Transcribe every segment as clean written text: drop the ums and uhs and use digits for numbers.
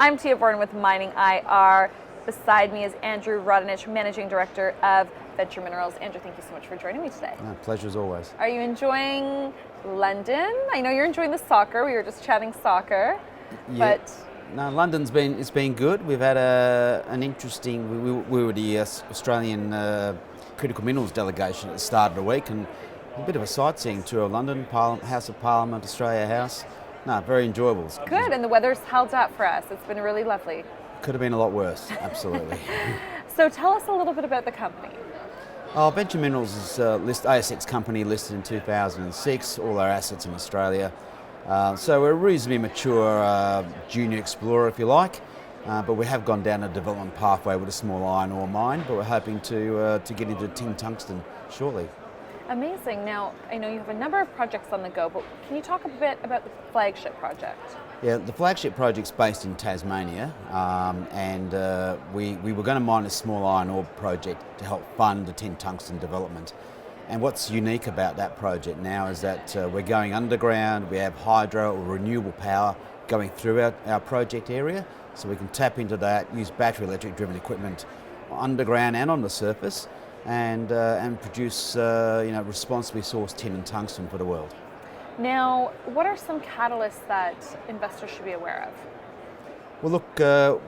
I'm Tia Borden with MiningIR. Beside me is Andrew Radonjic, Managing Director of Venture Minerals. Andrew, thank you so much for joining me today. Pleasure as always. Are you enjoying London? I know you're enjoying the soccer. We were just chatting soccer. Yeah. But no, London's been good. We've had an interesting. We were the Australian Critical Minerals delegation at the start of the week, and a bit of a sightseeing tour of London, House of Parliament, Australia House. No, very enjoyable. Good, and the weather's held up for us. It's been really lovely. Could have been a lot worse, absolutely. So tell us a little bit about the company. Venture Minerals is a ASX company listed in 2006, all our assets in Australia. So we're a reasonably mature junior explorer, if you like, but we have gone down a development pathway with a small iron ore mine, but we're hoping to get into tin tungsten shortly. Amazing. Now, I know you have a number of projects on the go, but can you talk a bit about the Flagship Project? Yeah, the Flagship Project's based in Tasmania, and we were going to mine a small iron ore project to help fund the tin tungsten development. And what's unique about that project now is that we're going underground, we have hydro or renewable power going through our project area, so we can tap into that, use battery electric driven equipment underground and on the surface, and produce responsibly sourced tin and tungsten for the world. Now, what are some catalysts that investors should be aware of? Well, look,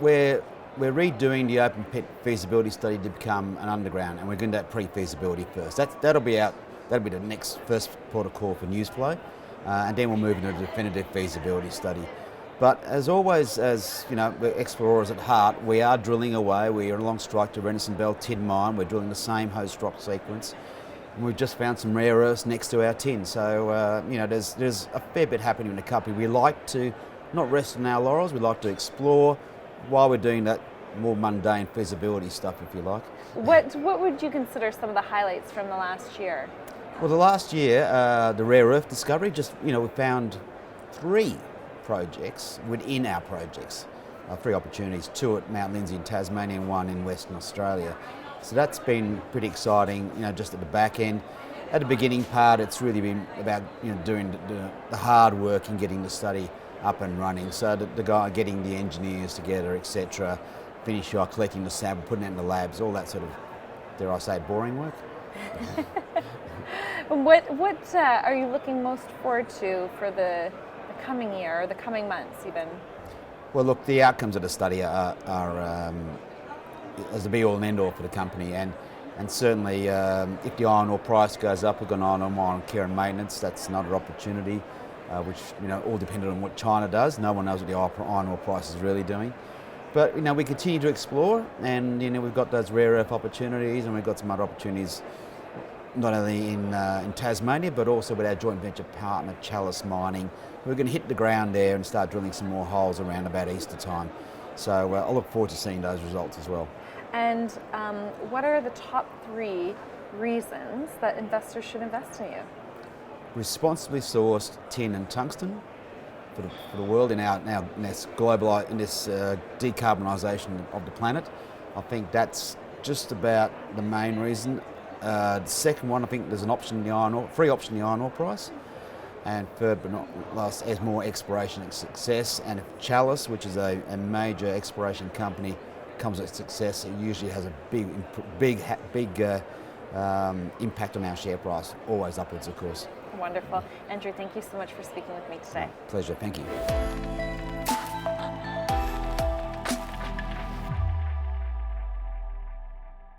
we're redoing the open pit feasibility study to become an underground, and we're going to do that pre-feasibility first. That'll be out. That'll be the next first port of call for news flow, and then we'll move into a definitive feasibility study. But as always, as you know, we're explorers at heart. We are drilling away. We are along strike to Renison Bell tin mine. We're drilling the same host rock sequence. And we've just found some rare earths next to our tin. So there's a fair bit happening in the company. We like to not rest on our laurels. We like to explore while we're doing that more mundane feasibility stuff, if you like. What would you consider some of the highlights from the last year? Well, the last year, the rare earth discovery. We found 3 projects within our projects, 3 opportunities, 2 at Mount Lindsay in Tasmania and 1 in Western Australia. So that's been pretty exciting, just at the back end. At the beginning part, it's really been about doing the hard work and getting the study up and running. So the guy getting the engineers together, etc., finish off collecting the sample, putting it in the labs, all that sort of, dare I say, boring work. What are you looking most forward to for the coming year, or the coming months even? Well, look, the outcomes of the study are as the be all and end all for the company, and certainly if the iron ore price goes up, we've got an iron ore mine care and maintenance. That's another opportunity, which all dependent on what China does. No one knows what the iron ore price is really doing. But we continue to explore, and we've got those rare earth opportunities, and we've got some other opportunities not only in Tasmania, but also with our joint venture partner Chalice Mining. We're going to hit the ground there and start drilling some more holes around about Easter time. So I look forward to seeing those results as well. And what are the top 3 reasons that investors should invest in you? Responsibly sourced tin and tungsten for the world in this decarbonisation of the planet. I think that's just about the main reason. The second one, I think there's an option in the iron ore, free option in the iron ore price. And third but not last, as more exploration and success. And if Chalice, which is a major exploration company, comes with success, it usually has a big impact on our share price, always upwards, of course. Wonderful. Andrew, thank you so much for speaking with me today. Pleasure, thank you.